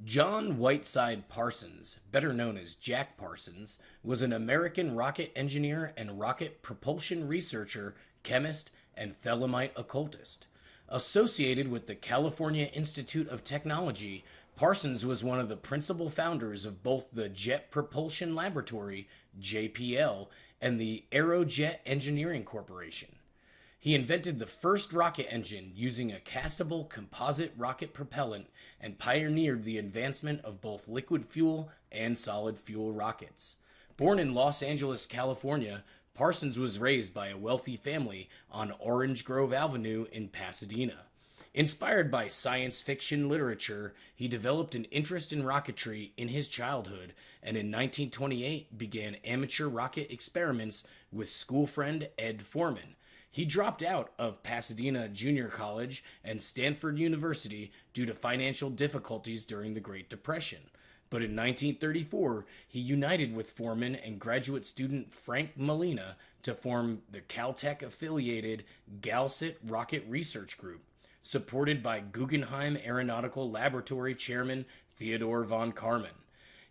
John Whiteside Parsons, better known as Jack Parsons, was an American rocket engineer and rocket propulsion researcher, chemist, and Thelemite occultist. Associated with the California Institute of Technology, Parsons was one of the principal founders of both the Jet Propulsion Laboratory, JPL, and the Aerojet Engineering Corporation. He invented the first rocket engine using a castable composite rocket propellant and pioneered the advancement of both liquid fuel and solid fuel rockets. Born in Los Angeles, California, Parsons was raised by a wealthy family on Orange Grove Avenue in Pasadena. Inspired by science fiction literature, he developed an interest in rocketry in his childhood and in 1928 began amateur rocket experiments with school friend Ed Foreman. He dropped out of Pasadena Junior College and Stanford University due to financial difficulties during the Great Depression. But in 1934, he united with Foreman and graduate student Frank Molina to form the Caltech-affiliated Galsit Rocket Research Group, supported by Guggenheim Aeronautical Laboratory Chairman Theodore von Karman.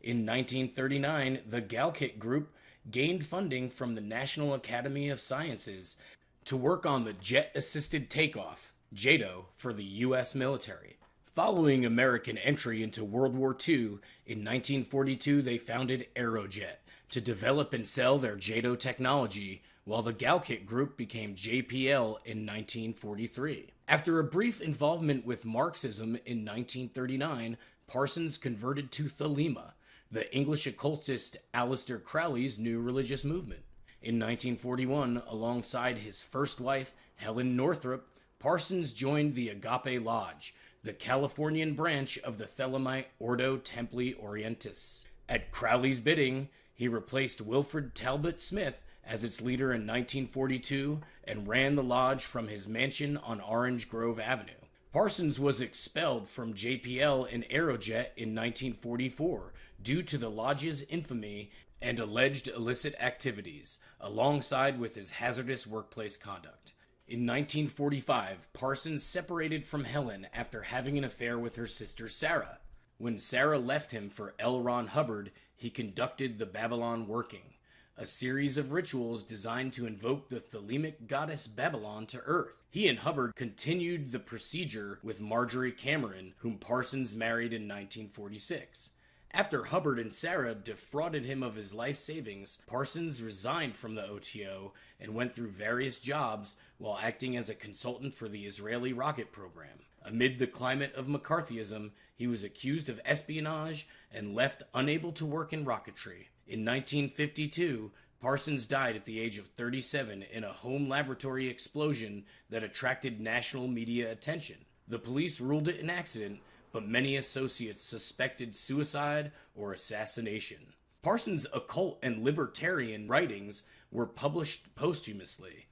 In 1939, the Galkit Group gained funding from the National Academy of Sciences to work on the Jet-Assisted Takeoff, JATO, for the U.S. military. Following American entry into World War II, in 1942 they founded Aerojet to develop and sell their JATO technology, while the Galkit Group became JPL in 1943. After a brief involvement with Marxism in 1939, Parsons converted to Thelema, the English occultist Aleister Crowley's new religious movement. In 1941, alongside his first wife, Helen Northrup, Parsons joined the Agape Lodge, the Californian branch of the Thelemite Ordo Templi Orientis. At Crowley's bidding, he replaced Wilfred Talbot Smith as its leader in 1942 and ran the lodge from his mansion on Orange Grove Avenue. Parsons was expelled from JPL and Aerojet in 1944 due to the lodge's infamy and alleged illicit activities, alongside with his hazardous workplace conduct. In 1945, Parsons separated from Helen after having an affair with her sister Sarah. When Sarah left him for L. Ron Hubbard, he conducted the Babylon Working, a series of rituals designed to invoke the Thelemic goddess Babylon to Earth. He and Hubbard continued the procedure with Marjorie Cameron, whom Parsons married in 1946. After Hubbard and Sarah defrauded him of his life savings, Parsons resigned from the OTO and went through various jobs while acting as a consultant for the Israeli rocket program. Amid the climate of McCarthyism, he was accused of espionage and left unable to work in rocketry. In 1952, Parsons died at the age of 37 in a home laboratory explosion that attracted national media attention. The police ruled it an accident, but many associates suspected suicide or assassination. Parsons' occult and libertarian writings were published posthumously,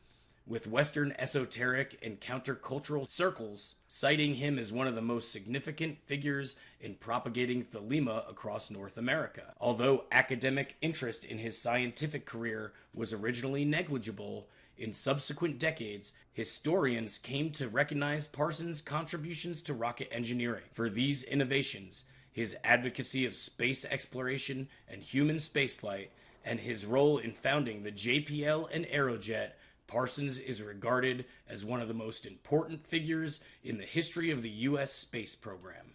with Western esoteric and countercultural circles citing him as one of the most significant figures in propagating Thelema across North America. Although academic interest in his scientific career was originally negligible, in subsequent decades, historians came to recognize Parsons' contributions to rocket engineering. For these innovations, his advocacy of space exploration and human spaceflight, and his role in founding the JPL and Aerojet, Parsons is regarded as one of the most important figures in the history of the U.S. space program.